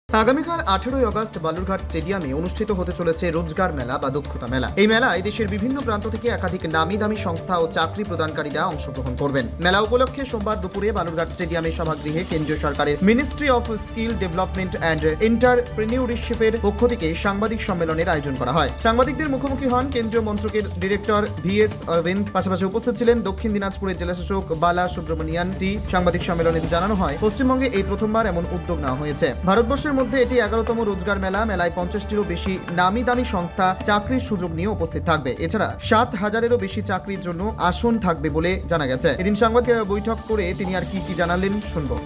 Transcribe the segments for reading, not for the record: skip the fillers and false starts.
আগামীকাল 18ই আগস্ট বালুরঘাট স্টেডিয়ামে অনুষ্ঠিত হতে চলেছে রোজগার মেলা বা দক্ষতা মেলা। এই মেলায় দেশের বিভিন্ন প্রান্ত থেকে একাধিক নামি দামি সংস্থা ও চাকরি প্রদানকারীরা অংশগ্রহণ করবেন। মেলা উপলক্ষে সোমবার দুপুরে বালুরঘাট স্টেডিয়ামে সভাগৃহে কেন্দ্রীয় সরকারের ministry of skill development and এন্টারপ্রেনিউরশিপের পক্ষ থেকে সাংবাদিক সম্মেলনের আয়োজন করা হয়। সাংবাদিকদের মুখোমুখি হন কেন্দ্রীয় মন্ত্রকের ডিরেক্টর VS অরবিন্দ। পাশাপাশি উপস্থিত ছিলেন দক্ষিণ দিনাজপুরের জেলাশাসক বালা সুব্রমণিয়ান টি। সাংবাদিক সম্মেলনে জানানো হয়, পশ্চিমবঙ্গে এই প্রথমবার এমন উদ্যোগ নেওয়া হয়েছে। ভারতবর্ষের মধ্যে এটি 11তম রোজগার মেলা। মেলায় 50টিরও বেশি নামি দামি সংস্থা চাকরির সুযোগ নিয়ে উপস্থিত থাকবে। এছাড়া 7,000-এরও বেশি চাকরির জন্য আসন থাকবে বলে জানা গেছে। এদিন সাংবাদিক বৈঠক করে তিনি আর কি জানালেন শুনবো।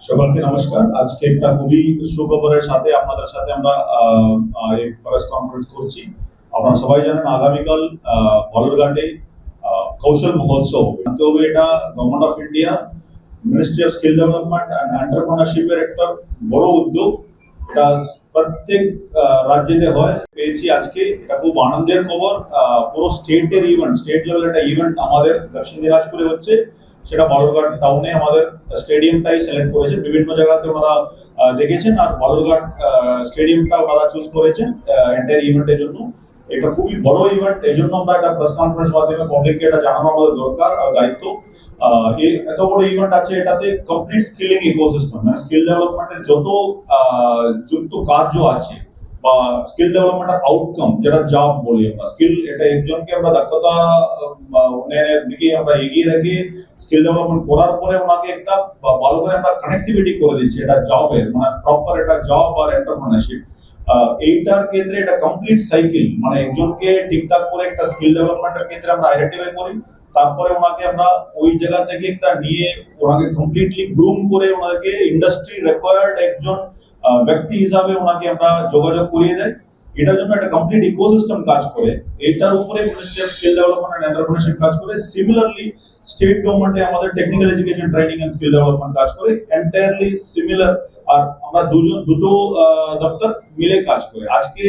সবাইকে নমস্কার। আজকে একটা খুবই সুখবরের সাথে আপনাদের সাথে আমরা এই প্রেস কনফারেন্স করছি। আপনারা সবাই জানেন আগামীকাল বালুরঘাটে কৌশল মহোৎসব তো এটা government of India ministry of skill development and এন্টারপ্রেনারশিপের একটা বড় উদ্যোগ। এটা প্রত্যেক রাজ্যেতে হয়। পেয়েছি আজকে, এটা খুব আনন্দের খবর। পুরো স্টেটের ইভেন্ট, স্টেট লেভেল একটা ইভেন্ট আমাদের দক্ষিণ দিনাজপুরে হচ্ছে। সেটা বালুরঘাট টাউনে আমাদের স্টেডিয়ামটাই সিলেক্ট করেছে। বিভিন্ন জায়গাতে ওনারা দেখেছেন আর বালুরঘাট স্টেডিয়ামটা ওনারা চুজ করেছেন এন্টায়ার ইভেন্টের জন্য। এটা খুবই বড় ইভেন্ট, এই জন্য আমরা একটা প্রেস কনফারেন্স মাধ্যমে পাবলিককে এটা জানানো আমাদের দরকার আর দায়িত্ব। এই এত বড় ইভেন্ট আছে, এটাতে কমপ্লিট স্কিলিং ইকোসিস্টেম মানে স্কিল ডেভেলপমেন্টের যত যুক্ত কার্য আছে বা স্কিল ডেভেলপমেন্টের আউটকাম, যেটা জব বলি আমরা। স্কিল এটা একজনকে আমরা দক্ষতা উন্নয়নের দিকে আমরা এগিয়ে রেখে স্কিল ডেভেলপমেন্ট করার পরে ওনাকে একটা ভালো করে আমরা কানেক্টিভিটি করে দিচ্ছি এটা জবের, মানে প্রপার এটা জব আর এন্টারপ্রেনারশিপ। এইটার ক্ষেত্রে এটা কমপ্লিট সাইকেল, মানে একজনকে ঠিকঠাক করে একটা স্কিল ডেভেলপমেন্টের ক্ষেত্রে আমরা আইডেন্টিফাই করি, তারপরে ওনাকে আমরা ওই জায়গা থেকে একটা নিয়ে ওনাকে কমপ্লিটলি গ্রুম করে ওনাকে ইন্ডাস্ট্রি রিকোয়ার্ড একজন ব্যক্তি হিসাবে ওনাকে আমরা যোগাযোগ করিয়ে দেয়। এটার জন্য একটা কমপ্লিট ইকোসিস্টেম কাজ করে। এটার উপরে Ministry of skill Development and Entrepreneurship কাজ করে। সিমিলারলি স্টেট গভর্নমেন্টে আমাদের technical education training and skill development কাজ করে। Entirely similar. আর আমরা দুটো দপ্তর মিলে কাজ করে। আজকে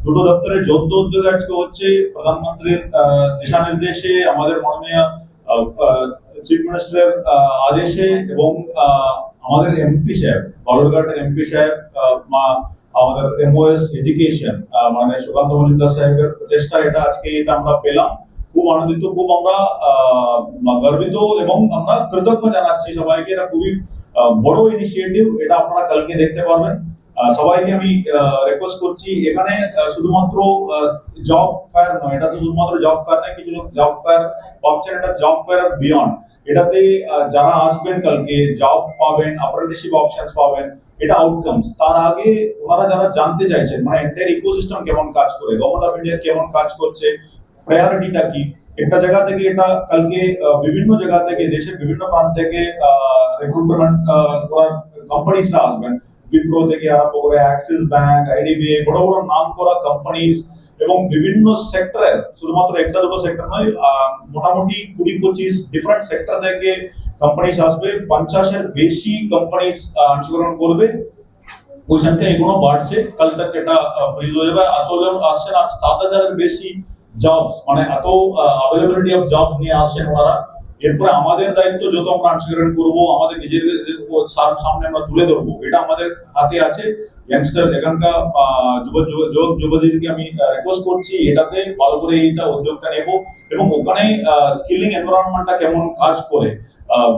দুটো দপ্তরের যৌথ উদ্যোগ আজকে হচ্ছে প্রধানমন্ত্রীর দিশা নির্দেশে, আমাদের মাননীয় চিফ মিনিস্টারের আদেশে এবং আমাদের এমপি সাহেব, বালুরঘাটের এমপি সাহেব, আমাদের MOS এডুকেশন মানে সুকান্ত মজুমদার সাহেবের প্রচেষ্টা। এটা আজকে এটা আমরা পেলাম, খুব আনন্দিত, খুব আমরা গর্বিত এবং আমরা কৃতজ্ঞ জানাচ্ছি সবাইকে। এটা খুবই বড় ইনিশিয়েটিভ, এটা আপনারা কালকে দেখতে পারবেন। সবাইকে আমি রিকোয়েস্ট করছি, এখানে শুধুমাত্র জব ফেয়ার নয়, এটা তো শুধুমাত্র জব ফেয়ার নয়, কিছু লোক জব ফেয়ার ভাবছেন, এটা জব ফেয়ার বিয়ন্ড। এটাতে যারা আসবেন কালকে জব পাবেন, অ্যাপ্রেন্টিসশিপ অপশনস পাবেন, এটা আউটকামস। তার আগে ওনারা যারা জানতে চাইছেন মানে এন্টায়ার ইকোসিস্টেম কেমন কাজ করে, গভর্নমেন্ট অফ ইন্ডিয়া কেমন কাজ করছে, প্রায়োরিটিটা কি, একটা জায়গা থেকে এটা কালকে বিভিন্ন জায়গা থেকে দেশের বিভিন্ন প্রান্ত থেকে রিক্রুটমেন্ট করার কোম্পানিজরা আসবেন। বিপ্রো থেকে আরম্ভ করে অ্যাক্সিস ব্যাংক, IDBI, বড় বড় নাম করা কোম্পানিজ এবং বিভিন্ন সেক্টরের, শুধুমাত্র একটা দুটো সেক্টর নয়, মোটামুটি 20-25 ডিফারেন্ট সেক্টর থেকে কোম্পানিজ আসবে। 50-এর বেশি কোম্পানিজ অংশগ্রহণ করবে। ওই সংখ্যা এগুলো বাড়ছে, কাল তক এটা ফ্রিজ হয়ে যাবে। এত লোক আসছেন আর 7,000-এর বেশি জবস, মানে এত অ্যাভেলেবিলিটি অফ জবস নিয়ে আসছেন ওনারা। এরপরে আমাদের দায়িত্ব যত আমরা অংশগ্রহণ করবো, আমাদের নিজের সামনে আমরা তুলে ধরবো, এটা আমাদের হাতে আছে। ইয়াংস্টার এখানকার যুবক যুবতীদেরকে আমি রিকোয়েস্ট করছি এটাতে ভালো করে এইটা উদ্যোগটা নেব এবং ওখানে স্কিলিং এনভায়রনমেন্টটা কেমন কাজ করে,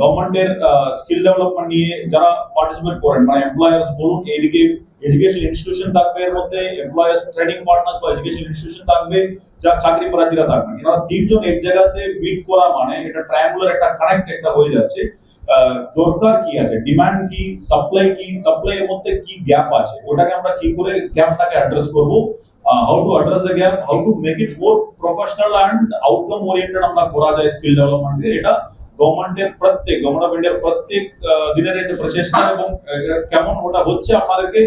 গভর্নমেন্টের স্কিল ডেভেলপমেন্ট নিয়ে যারা পার্টিসিপেট করেন, মানে এমপ্লয়ার্স বলুন, এইদিকে এডুকেশন ইনস্টিটিউশন থাকবে, এর মধ্যে এমপ্লয়ার্স ট্রেনিং পার্টনার্স বা এডুকেশন ইনস্টিটিউশন থাকবে, যা চাকরি প্রার্থীরা থাকবেন। এনারা তিনজন এক জায়গাতে মিট করা মানে এটা ট্রায়াঙ্গুলার একটা কানেক্ট একটা হয়ে যাচ্ছে। দরকার কি আছে, ডিমান্ড কি, সাপ্লাই কি, সাপ্লাই এর মধ্যে কি গ্যাপ আছে, ওটাকে আমরা কি করে গ্যাপটাকে অ্যাড্রেস করব, how to address the gap, how to make it more professional and outcome oriented আমরা করা যায় স্কিল ডেভেলপমেন্টে। এটা গভর্নমেন্ট অফ ইন্ডিয়ার প্রত্যেক দিনের একটা প্রচেষ্টা এবং কেমন ওটা হচ্ছে আপনাদেরকে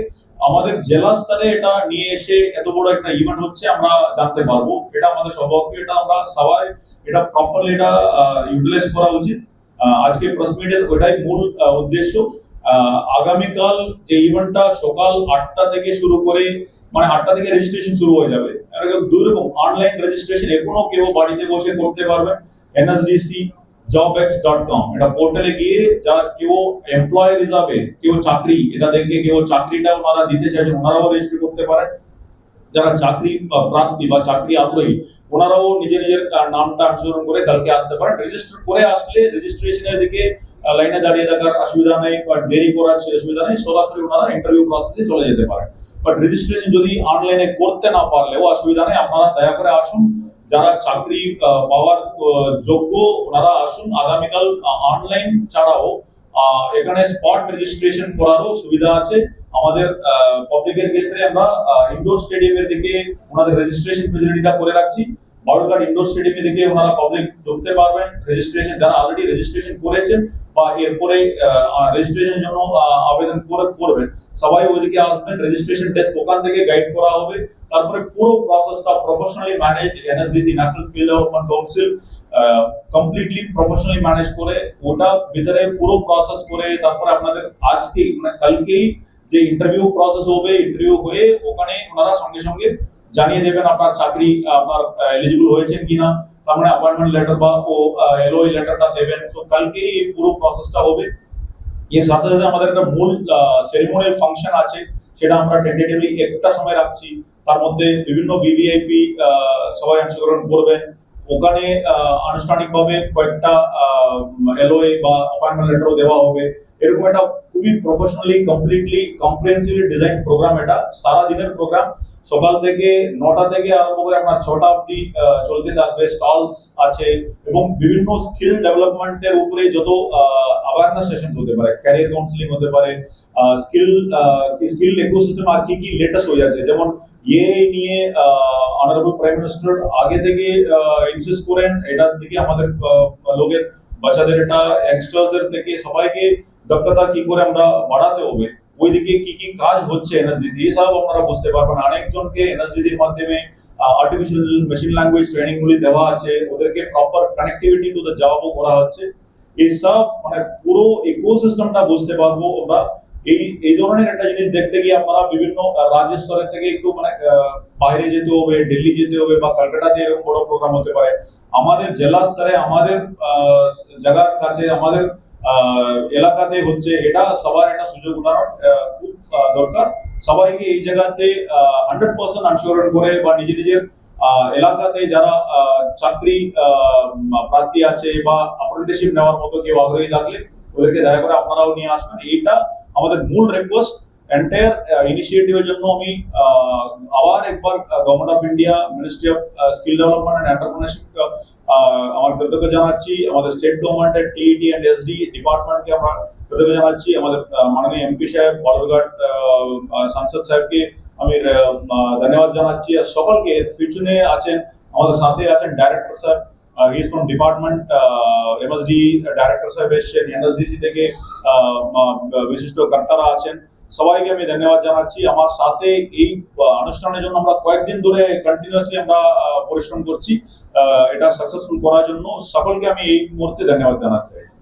আমাদের জেলা স্তরে এটা নিয়ে এসে এত বড় একটা ইভেন্ট হচ্ছে আমরা জানতে পারবো। এটা আমাদের সবাইকে, এটা আমরা সবাই এটা প্রপারলি এটা ইউটিলাইজ করা উচিত। আজকে প্রেস মিটের ওটাই মূল উদ্দেশ্য। আগামীকাল যে ইভেন্টটা সকাল 8টা থেকে শুরু করে, মানে 8টা থেকে রেজিস্ট্রেশন শুরু হয়ে যাবে। দুই রকম অনলাইন রেজিস্ট্রেশন, এখনো কেউ বাড়িতে বসে করতে পারবেন। NSDC jobx.com এটা পোর্টালে গিয়ে যারা কেউ এমপ্লয়ার হিসাবে কেউ চাকরি এটা দেখে কেউ চাকরিটা ওনারা দিতে চাইছেন ওনারাও রেজিস্টার করতে পারেন। যারা চাকরি প্রার্থী বা চাকরি আগ্রহী ওনারাও নিজের নামটা অনুসরণ করে কালকে আসতে পারেন। রেজিস্টার করে আসলে রেজিস্ট্রেশনের দিকে লাইনে দাঁড়িয়ে থাকার অসুবিধা নেই বা দেরি করার অসুবিধা নেই, সরাসরি ওনারা ইন্টারভিউ প্রসেসে চলে যেতে পারেন। বাট রেজিস্ট্রেশন যদি অনলাইনে করতে না পারলেও অসুবিধা নেই, আপনারা দয়া করে আসুন। যারা চাকরি পাওয়ার যোগ্য ওনারা আসুন। আগামীকাল অনলাইন ছাড়াও এখানে স্পট রেজিস্ট্রেশন করারও সুবিধা আছে। আমাদের পাবলিকের ক্ষেত্রে আমরা ইনডোর স্টেডিয়ামের দিকে ওনাদের রেজিস্ট্রেশন ফেসিলিটিটা করে রাখছি। বালুরঘাট ইনডোর স্টেডিয়ামের দিকে ওনারা পাবলিক ঢুকতে পারবেন। রেজিস্ট্রেশন যারা অলরেডি রেজিস্ট্রেশন করেছেন বা এরপরে রেজিস্ট্রেশনের জন্য আবেদন করবেন সবাই ওইদিকে আসবেন। রেজিস্ট্রেশন ডেস্ক ওখান থেকে গাইড করা হবে। তারপরে পুরো প্রসেসটা professionally managed, NSDC national skill development council completely professionally manage করে ওটা ভিতরে পুরো প্রসেস করে তারপরে আপনাদের আজকে মানে কালকেই যে ইন্টারভিউ প্রসেস হবে, ইন্টারভিউ হয়ে ওখানে ওনারা সঙ্গে সঙ্গে জানিয়ে দেবেন আপনার চাকরি আপনার এলিজিবল হয়েছেন কিনা, তার মানে অ্যাপয়েন্টমেন্ট লেটার বা ও এলওআই লেটারটা দেবেন। সো কালকেই এই পুরো প্রসেসটা হবে। এর সাথে সাথে আমাদের একটা মূল সেরিমোনিয়াল ফাংশন আছে, সেটা আমরা টেন্টেটিভলি একটা সময় রাখছি। তার মধ্যে বিভিন্ন ভিভিআইপি সবাই অংশগ্রহণ করবেন। ওখানে আনুষ্ঠানিকভাবে কয়েকটা এলওএ বা অ্যাপয়েন্টমেন্ট লেটারও দেওয়া হবে। এরকম একটা খুবই professionally completely comprehensively design program. এটা সারা দিনের প্রোগ্রাম, সকাল থেকে 9টা থেকে আরম্ভ করে আপনার 6টা অবধি চলতে থাকবে। স্টলস আছে এবং বিভিন্ন স্কিল ডেভেলপমেন্টের উপরে যত অ্যাওয়ারনেস সেশন হতে পারে, ক্যারিয়ার কাউন্সিলিং হতে পারে, স্কিল ইকোসিস্টেম আর কি লেটেস্ট হয়ে যাচ্ছে। যেমন নিয়ে অনারেবল প্রাইম মিনিস্টার আগে থেকে ইনসিস্ট করেন এটার দিকে আমাদের লোকের বাচ্চাদের এটা ইয়াংস্টার্সদের থেকে সবাইকে দক্ষতা কি করে আমরা বাড়াতে হবে, ওইদিকে কি কি কাজ হচ্ছে এনএসডিসি এসব আপনারা বুঝতে পারবেন। অনেকজনকে এনএসডিসির মাধ্যমে আর্টিফিশিয়াল মেশিন ল্যাঙ্গুয়েজ ট্রেনিং গুলি দেওয়া আছে, ওদেরকে প্রপার কানেক্টিভিটি টু দ্য জবও করা হচ্ছে। এইসব মানে পুরো ইকোসিস্টেমটা বুঝতে পারবো আমরা। এই ধরনের একটা জিনিস দেখতে গিয়ে আপনারা বিভিন্ন রাজ্য স্তরের থেকে একটু মানে বাইরে যেতে হবে, দিল্লি যেতে হবে বা কলকাতাতে এরকম বড় প্রোগ্রাম হতে পারে। আমাদের জেলা স্তরে আমাদের জায়গার কাছে আমাদের এলাকাতে হচ্ছে, এটা সবার একটা সুযোগ উঠানোর খুব দরকার। সবাইকে এই জায়গাতে 100% অংশগ্রহণ করে বা নিজের এলাকাতে যারা চাকরি প্রার্থী আছে বা অ্যাপ্রেন্টিসশিপ নেওয়ার মতো কেউ আগ্রহী থাকলে ওদেরকে দয়া করে আপনারাও নিয়ে আসবেন। এইটা আমাদের মূল রিকোয়েস্ট। এন্টায়ার ইনিশিয়েটিভের জন্য আমি আবার একবার Government of India, ministry of skill Development and Entrepreneurship আমার কৃতজ্ঞতা জানাচ্ছি। আমাদের স্টেট গভর্নমেন্টের টিইটি এন্ড এসডি ডিপার্টমেন্টকে আমরা কৃতজ্ঞতা জানাচ্ছি। আমাদের মাননীয় এমপি সাহেব, বালুরঘাট সাংসদ সাহেবকে আমি ধন্যবাদ জানাচ্ছি। আর সকলকে পিছনে আছেন, আমাদের সাথে আছেন director sir, he is from department, MSD director সাহেব এসছেন, এনএসডিসি থেকে বিশিষ্ট কর্তারা আছেন, সবাইকে আমি ধন্যবাদ জানাচ্ছি। আমার সাথে এই অনুষ্ঠানের জন্য আমরা কয়েকদিন ধরে কন্টিনিউয়াসলি আমরা পরিশ্রম করছি এটা সাকসেসফুল করার জন্য। সকলকে আমি এই মুহূর্তে ধন্যবাদ জানাতে চাইছি।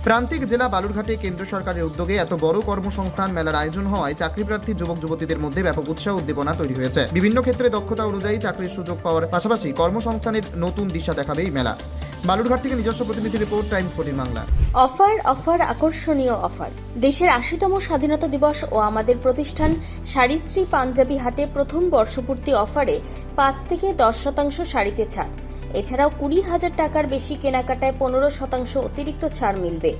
প্রান্তিক জেলা বালুরঘাটে কেন্দ্র সরকারের উদ্যোগে এত বড় কর্মসংস্থান মেলার আয়োজন হওয়ায় চাকরিপ্রার্থী যুবক যুবতীদের মধ্যে ব্যাপক উৎসাহ উদ্দীপনা তৈরি হয়েছে। বিভিন্ন ক্ষেত্রে দক্ষতা অনুযায়ী চাকরির সুযোগ পাওয়ার পাশাপাশি কর্মসংস্থানের নতুন দিশা দেখাবে এই মেলা। বালুরঘাট থেকে নিজস্ব প্রতিনিধি রিপোর্ট, টাইমস 14 বাংলা। অফার আকর্ষণীয় অফার। দেশের ৮০তম স্বাধীনতা দিবস ও আমাদের প্রতিষ্ঠান শাড়িশ্রী পাঞ্জাবি হাটে প্রথম বর্ষপূর্তি অফারে ৫ থেকে ১০% শাড়িতে ছাড়। এছাড়াও ২০,০০০ টাকার বেশি কেনাকাটায় ১৫% অতিরিক্ত ছাড় মিলবে।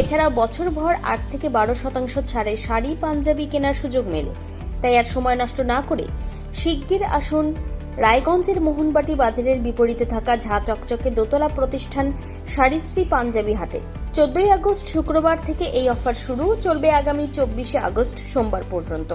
এছাড়াও বছরভর ৮ থেকে ১২% ছাড়ে শাড়ি পাঞ্জাবি কেনার সুযোগ মেলে। তাই আর সময় নষ্ট না করে শিগগির আসুন রায়গঞ্জের মোহনবাটি বাজারের বিপরীতে থাকা ঝা চকচকে দোতলা প্রতিষ্ঠান শাড়িশ্রী পাঞ্জাবি হাটে। ১৪ই আগস্ট শুক্রবার থেকে এই অফার শুরু, চলবে আগামী ২৪শে আগস্ট সোমবার পর্যন্ত।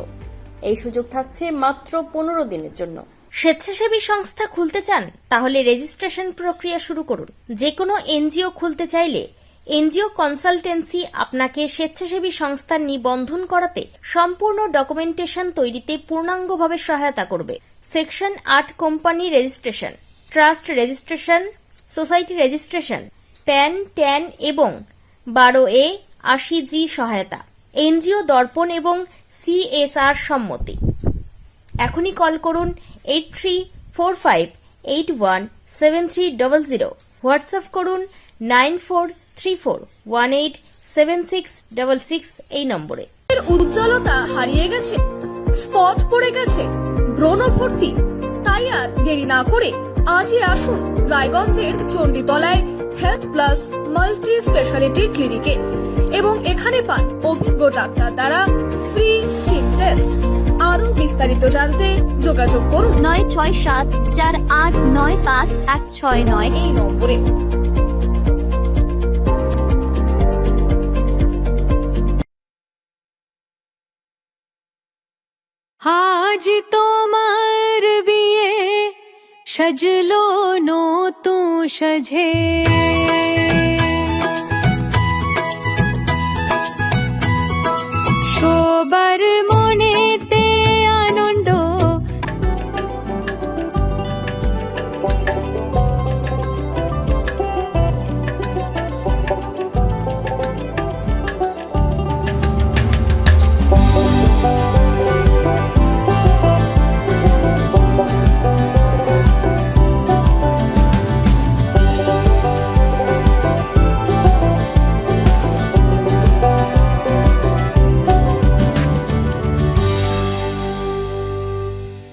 এই সুযোগ থাকছে মাত্র ১৫ দিনের জন্য। স্বেচ্ছাসেবী সংস্থা খুলতে চান? তাহলে রেজিস্ট্রেশন প্রক্রিয়া শুরু করুন। যে কোনো এনজিও খুলতে চাইলে এনজিও কনসালটেন্সি আপনাকে স্বেচ্ছাসেবী সংস্থার নিবন্ধন করাতে সম্পূর্ণ ডকুমেন্টেশন তৈরিতে পূর্ণাঙ্গভাবে সহায়তা করবে। Section ৮ company registration, trust registration, society registration, pan, tan এবং 12A 80G সহায়তা, এনজিও দর্পণ এবং CSR সম্মতি। এখনই কল করুন 8345817300, হোয়াটসঅ্যাপ করুন 9434187666 এই নম্বরে। এর উজ্জ্বলতা হারিয়ে গেছে, স্পট পড়ে গেছে, ব্রণ ভর্তি, তাই আর দেরি না করে আজই আসুন রায়গঞ্জের চণ্ডীতলায় হেলথ প্লাস মাল্টি স্পেশালিটি ক্লিনিকে এবং এখানে পান অভিজ্ঞ ডাক্তার দ্বারা ফ্রি স্কিন টেস্ট। আরো বিস্তারিত জানতে যোগাযোগ করুন 9674895169 এই নম্বরে। আজ তোমার বিয়ে সাজলো নতুন সাজে